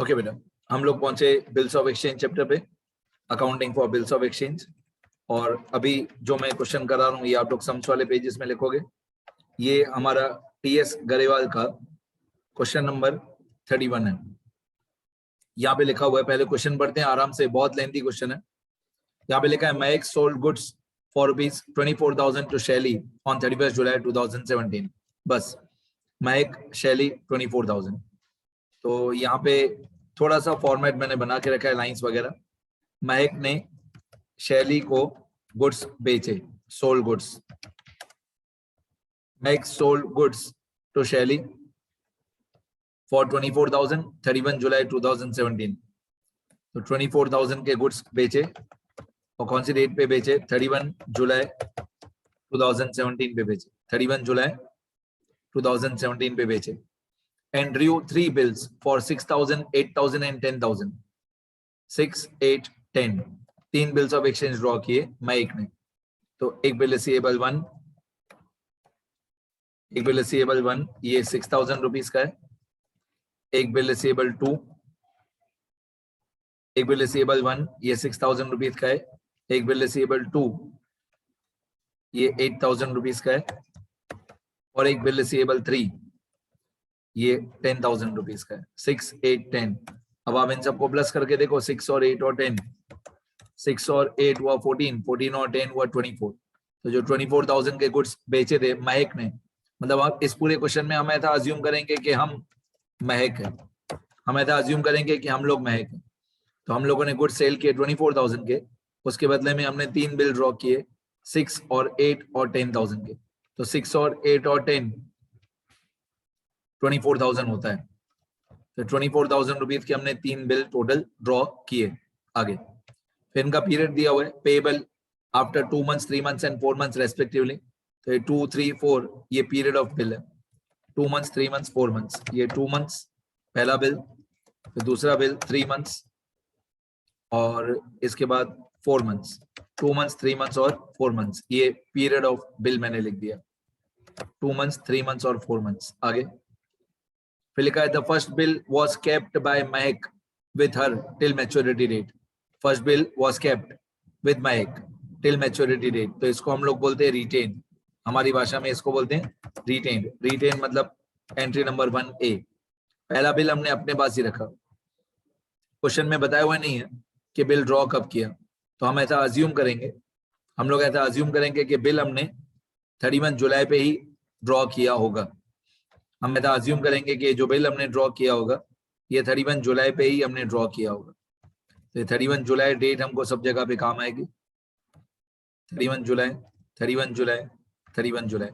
Okay बेटा, हम लोग पहुंचे बिल्स ऑफ एक्सचेंज चैप्टर पे, accounting for bills of exchange. और अभी जो मैं क्वेश्चन करा रहा हूँ ये आप लोग सम्स वाले पेजेस में लिखोगे। ये हमारा टीएस गरेवाल का क्वेश्चन नंबर 31 है। यहाँ पे लिखा हुआ है, पहले क्वेश्चन पढ़ते हैं आराम से, बहुत लेंथी क्वेश्चन है। यहाँ पे लिखा है Mahak sold goods for rupees 24,000 to Shaili on 31 July 2017। बस महक शैली 24,000। तो यहाँ पे थोड़ा सा फॉर्मेट मैंने बना के रखा है, लाइंस वगैरह। महक ने शैली को गुड्स बेचे, sold goods. Mahak sold goods to शैली फॉर 24,000 31 जुलाई 2017। तो 24,000 के गुड्स बेचे और कौन सी डेट पे बेचे? 31 जुलाई 2017 पे बेचे। 31 जुलाई 2017 पे बेचे। And drew 3 bills for 6,000, 8,000 and 10,000. 6, 8, 10. 3 bills of exchange draw किए महक ने। तो एक बिल रिसीवेबल 1, एक बिल रिसीवेबल 1 ये 6,000 रुपीज का है। एक बिल रिसीवेबल 2, एक बिल रिसीवेबल 1 ये 6,000 रुपीज का है। एक बिल रिसीवेबल 2 ये 8,000 रुपीज का है। और एक बिल रिसीवेबल 3 ये 10,000 रुपीज का है। 6, 8, 10। अब आप इन सबको प्लस करके देखो, 6 और 8 और 10, 6 और 8 हुआ 14, 14 और 10 हुआ 24। तो जो 24,000 के गुड्स बेचे थे महक ने, मतलब आप इस पूरे क्वेश्चन में हम ऐसा अज्यूम करेंगे कि हम महक है, हम ऐसा अज्यूम करेंगे कि हम लोग महक हैं। तो हम लोगों ने गुड्स सेल किए 24,000 के, उसके बदले में हमने 3 बिल ड्रॉ किए 6 और 8 और 10,000 के। तो 6 और 8 और 10 24,000 होता है। तो 24,000 रुपीज के हमने 3 बिल टोटल ड्रॉ किए। आगे फिर इनका पीरियड दिया हुआ है, payable after 2 months, 3 months and 4 months respectively. तो 2, 3, 4 ये पीरियड ऑफ बिल है। 2 months, 3 months, 4 months। ये 2 months पहला बिल, फिर दूसरा बिल 3 months और इसके बाद 4 months। 2 months, 3 months और 4 months ये पीरियड ऑफ बिल मैंने लिख दिया। 2 months, 3 months और 4 months। आगे फिर लिखा है the first bill was kept by Mahak with her till maturity date. First bill was kept with Mahak till maturity date. तो इसको हम लोग बोलते हैं रिटेन, हमारी भाषा में इसको बोलते हैं रिटेन। रिटेन मतलब एंट्री नंबर 1A। पहला बिल हमने अपने पास ही रखा, क्वेश्चन में बताया हुआ नहीं है कि बिल ड्रॉ कब किया। तो हम ऐसा अज्यूम करेंगे, हम लोग ऐसा अज्यूम करेंगे कि बिल हमने 31 जुलाई पे ही ड्रॉ किया होगा। हम ऐसा अज्यूम करेंगे कि जो बिल हमने ड्रॉ किया होगा ये 31 जुलाई पे ही हमने ड्रॉ किया होगा। तो 31 जुलाई डेट हमको सब जगह पे काम आएगी। 31 जुलाई, 31 जुलाई, 31 जुलाई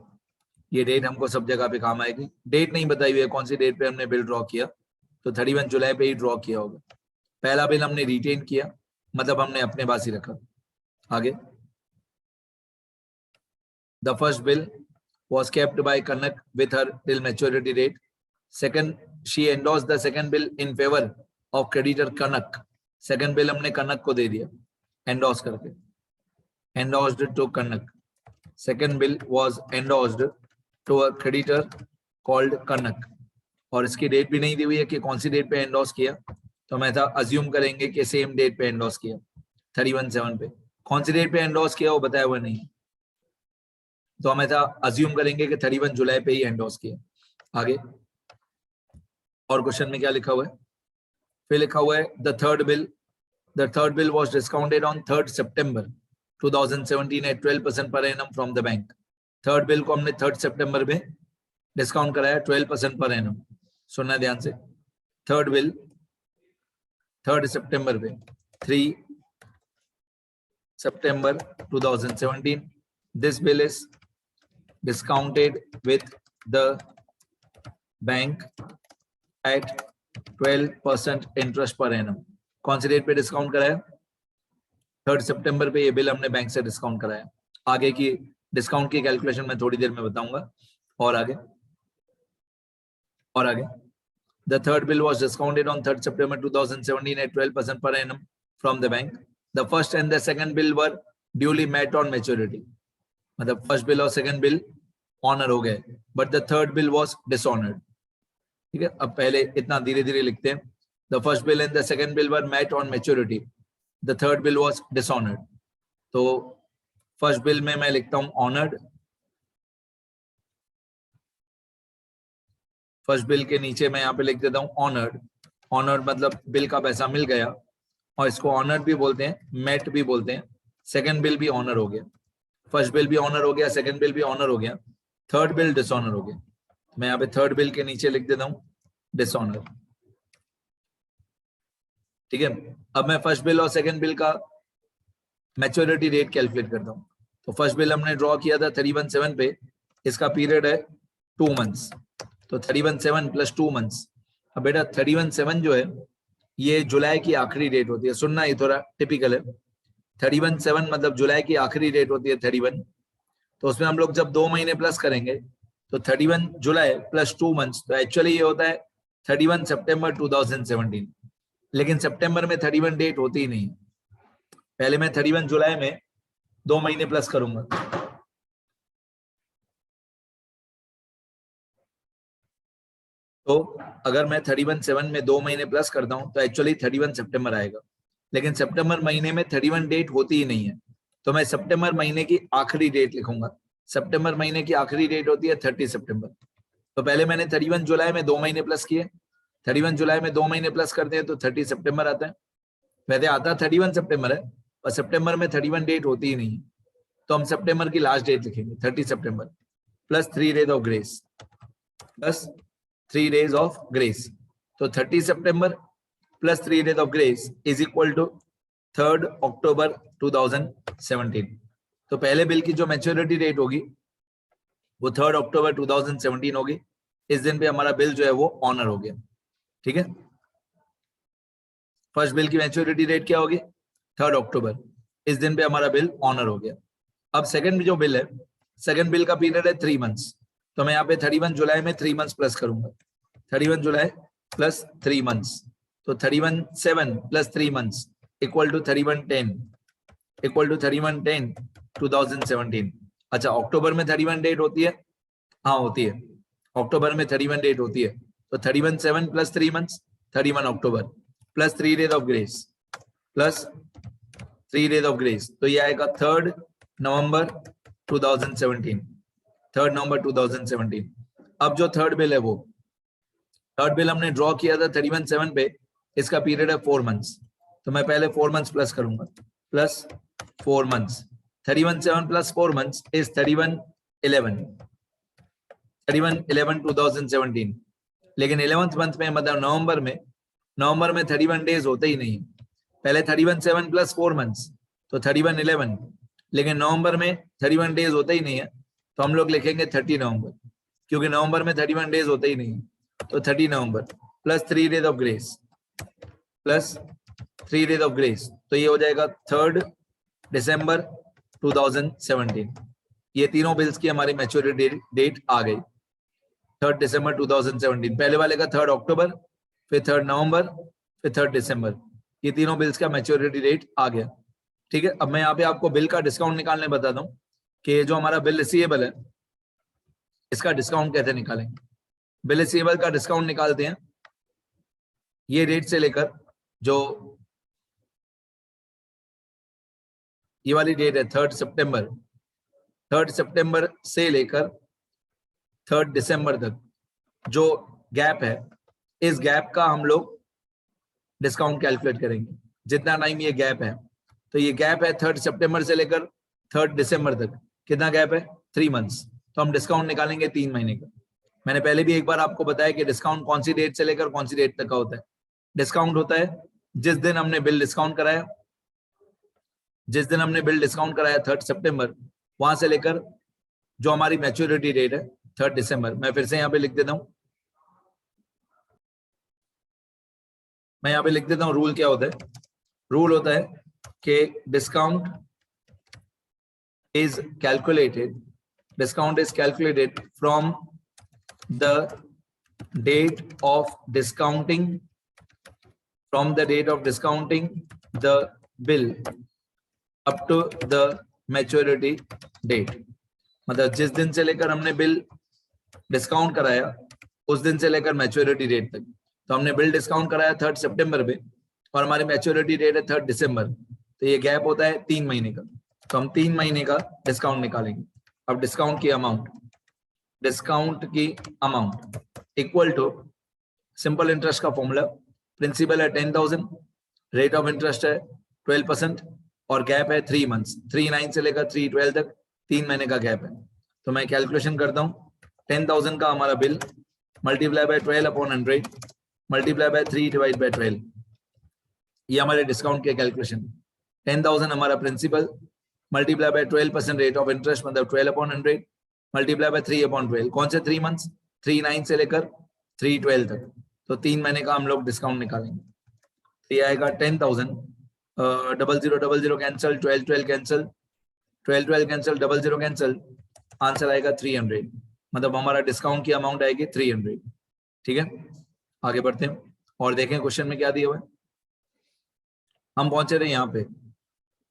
ये डेट हमको सब जगह पे काम आएगी। डेट नहीं बताई हुई है कौन सी डेट पे हमने बिल ड्रॉ किया, तो 31 जुलाई पे ही ड्रॉ किया होगा। पहला बिल हमने रिटेन किया, मतलब हमने अपने पास ही रखा। आगे the first bill was kept by Kanak with her till maturity date. Second, she endorsed the second bill in favor of creditor Kanak. Second bill हमने कनक को दे दिया endorse करके, endorsed to Kanak. Second bill was endorsed to a creditor called Kanak. और इसकी date भी नहीं दी हुई है कि कौन सी डेट पे एंडोर्स किया, तो हम ऐसा अज्यूम करेंगे कि सेम डेट पे एंडोर्स किया 31/7 पे। कौन सी डेट पे एंडोर्स किया वो बताया हुआ नहीं, तो हम ऐसा अज्यूम करेंगे कि 31 जुलाई पे ही एंडोर्स किया। आगे और क्वेश्चन में क्या लिखा हुआ है, फिर लिखा हुआ है the third bill was discounted on 3rd September 2017 at 12% per annum from the bank. Third bill को हमने 3rd September में डिस्काउंट कराया 12% पर एनम। सुनना ध्यान से, थर्ड बिल 3rd September पे 3 September 2017 this bill is discounted with the bank at 12% interest per annum। कौन सी date पे डिस्काउंट कराया? 3rd September पे ये बिल हमने बैंक से डिस्काउंट कराया। आगे की डिस्काउंट की कैलकुलेशन मैं थोड़ी देर में बताऊंगा। और आगे the third bill was discounted on 3rd September 2017 at 12% per annum from the bank. The first and the second bill were duly met on maturity। मतलब फर्स्ट बिल और सेकंड बिल ऑनर हो गए, but the third bill was dishonoured. ठीक है, अब पहले इतना धीरे धीरे लिखते हैं। The first bill and the second bill were met on maturity. The third bill was dishonored. तो फर्स्ट बिल में मैं लिखता हूं ऑनर्ड, फर्स्ट बिल के नीचे मैं यहाँ पे लिख देता हूं ऑनर्ड. ऑनर्ड मतलब बिल का पैसा मिल गया, और इसको ऑनर्ड भी बोलते हैं, मेट भी बोलते हैं. सेकंड बिल भी ऑनर हो गया, फर्स्ट बिल भी ऑनर हो गया, सेकंड बिल भी ऑनर हो गया, थर्ड बिल डिसऑनर हो गया. मैं यहाँ पे थर्ड बिल के नीचे लिख देता हूँ डिसऑनर. ठीक है. अब मैं फर्स्ट बिल और सेकंड बिल का मैच्योरिटी डेट कैलकुलेट करता हूँ. तो फर्स्ट बिल हमने ड्रॉ किया था 31/7 पे, इसका पीरियड है 2 मंथ्स. तो 31/7 प्लस 2 मंथ्स. अब बेटा 31/7 जो है ये जुलाई की आखिरी डेट होती है. सुनना ये थोड़ा टिपिकल है. 31/7 मतलब जुलाई की आखिरी डेट होती है 31. तो उसमें हम लोग जब 2 महीने प्लस करेंगे तो 31 जुलाई प्लस 2 मंथ्स, तो एक्चुअली ये होता है 31 सितंबर 2017. लेकिन सितंबर में 31 डेट होती ही नहीं. पहले मैं 31 जुलाई में 2 महीने प्लस करूंगा. तो अगर मैं 31/7 में 2 महीने प्लस करता हूं तो एक्चुअली 31 सितंबर आएगा. लेकिन सितंबर महीने में 31 डेट होती ही नहीं है. तो मैं सितंबर महीने की आखिरी डेट लिखूंगा. सितंबर महीने की आखिरी डेट होती है 30 सितंबर. तो पहले मैंने 31 जुलाई में 2 महीने प्लस किए. 31 जुलाई में 2 महीने प्लस करते हैं तो 30 सितंबर आता है. वैसे आता 31 सितंबर है, और सितंबर में 31 डेट होती ही नहीं है. तो हम सितंबर की लास्ट डेट लिखेंगे 30 सितंबर plus 3 days of grace, plus 3 days of grace. तो 30 सितंबर plus 3 days of grace is equal to 3 October 2017. तो पहले बिल की जो मैच्योरिटी डेट होगी वो 3 अक्टूबर 2017 होगी. इस दिन पे हमारा बिल जो है वो ऑनर हो गया. ठीक है. फर्स्ट बिल की मैच्योरिटी डेट क्या होगी? 3 अक्टूबर. इस दिन पे हमारा बिल ऑनर हो गया. अब सेकंड जो बिल है, सेकंड बिल का पीरियड है 3 मंथ्स. तो मैं यहाँ पे 31 जुलाई में 3 मंथ्स प्लस करूंगा. 31 जुलाई प्लस 3 मंथ्स. तो 31/7 plus 3 months equal to 31/10 equal to 31/10 2017. अच्छा, अक्टूबर में 31 डेट होती है? हाँ होती है. अक्टूबर में 31 डेट होती है. तो 31/7 plus 3 months 31 October plus 3 days of grace plus 3 days of grace. तो ये आएगा 3 नवंबर 2017. 3 नवंबर 2017. अब जो थर्ड बिल है वो थर्ड बिल हमने ड्रॉ किया था 31/7 पे, इसका पीरियड है 4 मंथ्स. तो मैं पहले 4 मंथ्स प्लस करूंगा, plus 4 months. 31/7 plus 4 months is 31/11 2017. लेकिन 11th मंथ में मतलब नवंबर में 31 डेज होते ही नहीं. पहले 31/7 प्लस 4 मंथ्स तो 31/11. लेकिन नवंबर में 31 डेज होते ही नहीं है, तो हम लोग लिखेंगे 30 नवंबर, क्योंकि नवंबर में 31 डेज होते ही नहीं है. तो 30 November plus 3 days of grace plus 3 days of grace. तो ये हो जाएगा 3 दिसंबर 2017. ये तीनों बिल्स की हमारी मैच्योरिटी डेट आ गई 3 दिसंबर 2017. पहले वाले का 3 अक्टूबर, फिर 3 नवंबर, फिर 3 दिसंबर. ये तीनों बिल्स का मैच्योरिटी डेट आ गया. ठीक है. अब मैं यहाँ पे आपको बिल का डिस्काउंट निकालने बताता हूँ कि जो हमारा बिल रिसीवेबल है इसका डिस्काउंट कैसे निकालेंगे. बिल रिसीवेबल का डिस्काउंट निकालते हैं ये डेट से लेकर, जो ये वाली डेट है 3 सितंबर, 3 सितंबर से लेकर 3 दिसंबर तक जो गैप है, इस गैप का हम लोग डिस्काउंट कैलकुलेट करेंगे. जितना टाइम ये गैप है, तो ये गैप है 3 सितंबर से लेकर 3 दिसंबर तक. कितना गैप है? 3 मंथ्स. तो हम डिस्काउंट निकालेंगे 3 महीने का. मैंने पहले भी एक बार आपको बताया कि डिस्काउंट कौन सी डेट से लेकर कौन सी डेट तक का होता है. डिस्काउंट होता है जिस दिन हमने बिल डिस्काउंट कराया, जिस दिन हमने बिल डिस्काउंट कराया 3 सितंबर, वहां से लेकर जो हमारी मैच्योरिटी डेट है 3 दिसंबर. मैं फिर से यहाँ पे लिख देता हूँ, मैं यहाँ पे लिख देता हूँ रूल क्या होता है. रूल होता है कि discount is calculated from the date of discounting the bill up to the maturity date. मतलब जिस दिन से लेकर हमने बिल डिस्काउंट कराया उस दिन से लेकर मैच्योरिटी डेट तक. तो हमने बिल डिस्काउंट कराया 3 सितंबर पे और हमारी मैच्योरिटी डेट है 3 दिसंबर, तो ये गैप होता है 3 महीने का, तो हम 3 महीने का डिस्काउंट निकालेंगे। अब डिस्काउंट की amount equal to simple interest का फॉर्मूला, प्रिंसिपल है 10,000, रेट ऑफ इंटरेस्ट है 12% और गैप है 3 मंथ्स, 3/9 से लेकर 3/12 तक 3 महीने का गैप है। तो मैं कैलकुलेशन करता हूँ, 10,000 का हमारा bill multiply by 12/100 multiply by 3/12, ये हमारे डिस्काउंट के कैलकुलेशन। 10,000 हमारा principal multiply by 12% rate of interest मतलब 12/100 मल्टीप्लाई बाय 3/12, कौन से 3 मंथ्स, 3/9 से लेकर 3/12 तक, तो 3 महीने का हम लोग डिस्काउंट निकालेंगे। तो ये आएगा 10,000, 0000 cancel, 12 cancel, 12 cancel, 00 cancel, answer आएगा 300, मतलब हमारा डिस्काउंट की अमाउंट आएगी 300। ठीक है, आगे बढ़ते हैं और देखें क्वेश्चन में क्या दिया हुआ है। हम पहुंचे थे यहाँ पे,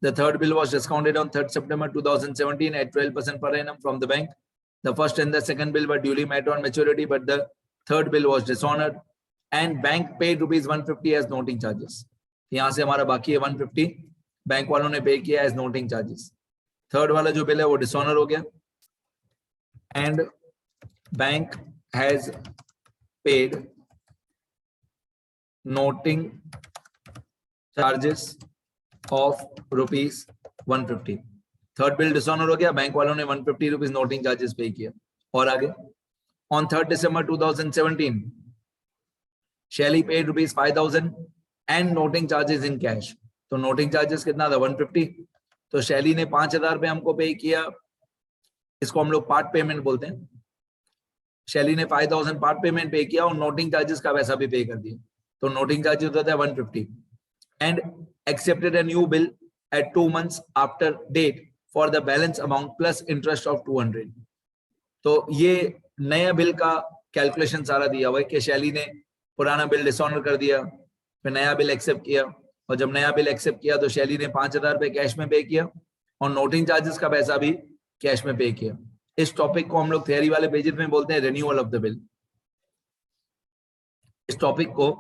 The third bill was discounted on 3rd September 2017 at 12% per annum from the bank. The first and the second bill were duly met on maturity, but the third bill was dishonored and bank paid rupees 150 as noting charges. यहाँ से हमारा बाकी है 150, bank वालों ने पे किया as noting charges. Third वाला जो बिल है वो डिसऑनर हो गया and bank has paid noting charges of rupees 150. Third bill dishonour हो गया, बैंक वालों ने 150 रुपीज नोटिंग चार्जेस पे किया। और आगे, on 3rd December 2017 Shelly paid rupees 5,000 and noting charges in cash. तो नोटिंग चार्जेस कितना था 150, तो शैली ने 5,000 रुपए हमको पे किया, इसको हम लोग पार्ट पेमेंट बोलते हैं। शैली ने 5,000 पार्ट पेमेंट पे किया और नोटिंग चार्जेस का पैसा भी पे कर दिया, तो नोटिंग चार्जेस होता है 150 and accepted a new bill at 2 months after date for the balance amount plus interest of 200. तो ये नया बिल का कैलकुलेशन सारा दिया हुआ है कि शैली ने पुराना बिल डिसऑनर कर दिया, फिर नया बिल एक्सेप्ट किया, और जब नया बिल एक्सेप्ट किया तो शैली ने 5,000 रुपए कैश में पे किया और नोटिंग चार्जेस का पैसा भी कैश में पे किया। इस टॉपिक को हम लोग थियरी वाले पेजेस में बोलते हैं रिन्यूअल ऑफ द बिल। इस टॉपिक को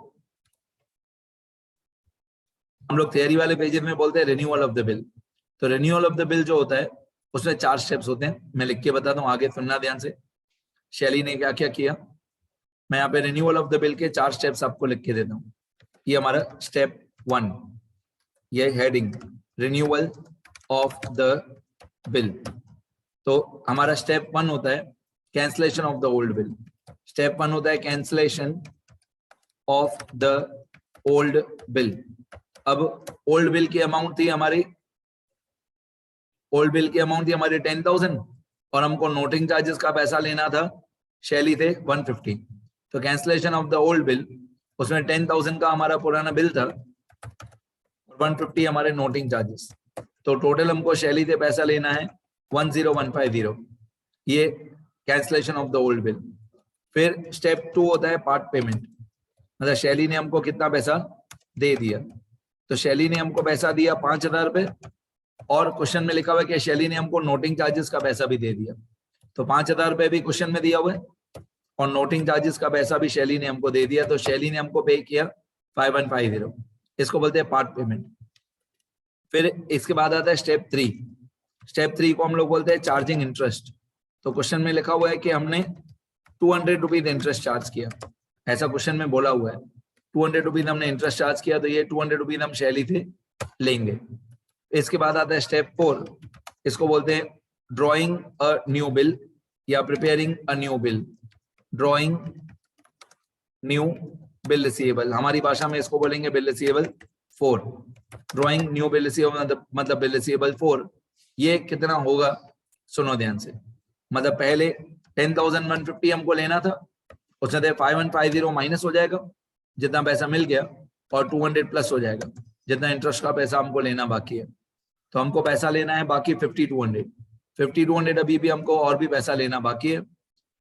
हम लोग थियरी वाले पेजेस में बोलते हैं रिन्यूअल ऑफ द बिल। तो रिन्यूअल ऑफ द बिल जो होता है उसमें 4 स्टेप्स होते हैं, मैं लिख के बताता हूँ, आगे सुनना ध्यान से। शैली ने क्या क्या किया, मैं यहाँ पे रिन्यूअल ऑफ द बिल के 4 स्टेप्स आपको लिख के देता हूँ। ये हमारा स्टेप 1, ये heading renewal of the bill. तो हमारा स्टेप 1 होता है cancellation of the old bill. Step 1 होता है cancellation of the old bill. अब ओल्ड बिल की अमाउंट थी हमारी, 10,000 और हमको नोटिंग चार्जेस का पैसा लेना था, शैली थे 150। तो cancellation of the old bill, उसमें 10,000 का हमारा पुराना बिल था और 150 हमारे नोटिंग चार्जेस, तो टोटल हमको शैली से पैसा लेना है 10150, ये cancellation of the old bill. फिर स्टेप 2 होता है पार्ट पेमेंट, मतलब शैली ने हमको कितना पैसा दे दिया। तो शैली ने हमको पैसा दिया 5,000 रुपए और क्वेश्चन में लिखा हुआ है कि शैली ने हमको नोटिंग चार्जेस का पैसा भी दे दिया, तो 5,000 रुपए भी क्वेश्चन में दिया हुआ है और नोटिंग चार्जेस का पैसा भी शैली ने हमको दे दिया, तो शैली ने हमको पे किया 5150, इसको बोलते हैं पार्ट पेमेंट। फिर इसके बाद आता है स्टेप 3। स्टेप 3 को हम लोग बोलते हैं चार्जिंग इंटरेस्ट। तो क्वेश्चन में लिखा हुआ है कि हमने 200 रुपीज इंटरेस्ट चार्ज किया, ऐसा क्वेश्चन में बोला हुआ है। 200 रुपीज हमने इंटरेस्ट चार्ज किया, तो ये 200 रुपीज हम शैली से लेंगे। इसके बाद आता है स्टेप 4, इसको बोलते हैं ड्रॉइंग अ न्यू बिल या preparing a new bill. Drawing new bill receivable, हमारी भाषा में इसको बोलेंगे bill receivable 4। Drawing new bill receivable मतलब बिल रिसीवेबल 4। ये कितना होगा सुनो ध्यान से, मतलब पहले 10,150 हमको लेना था, उसमें 5150 माइनस हो जाएगा जितना पैसा मिल गया और 200 प्लस हो जाएगा जितना इंटरेस्ट का पैसा हमको लेना बाकी है। तो हमको पैसा लेना है बाकी 50,200 अभी भी हमको और भी पैसा लेना बाकी है।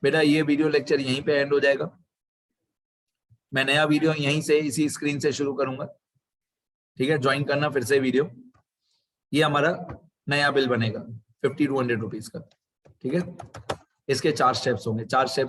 बेटा ये वीडियो लेक्चर यहीं पे एंड हो जाएगा, मैं नया वीडियो यहीं से इसी स्क्रीन से शुरू करूंगा, ठीक है। ज्वाइन करना फिर से वीडियो, ये हमारा नया बिल बनेगा 50,200 रुपीज का, ठीक है। इसके 4 स्टेप्स होंगे, 4 स्टेप्स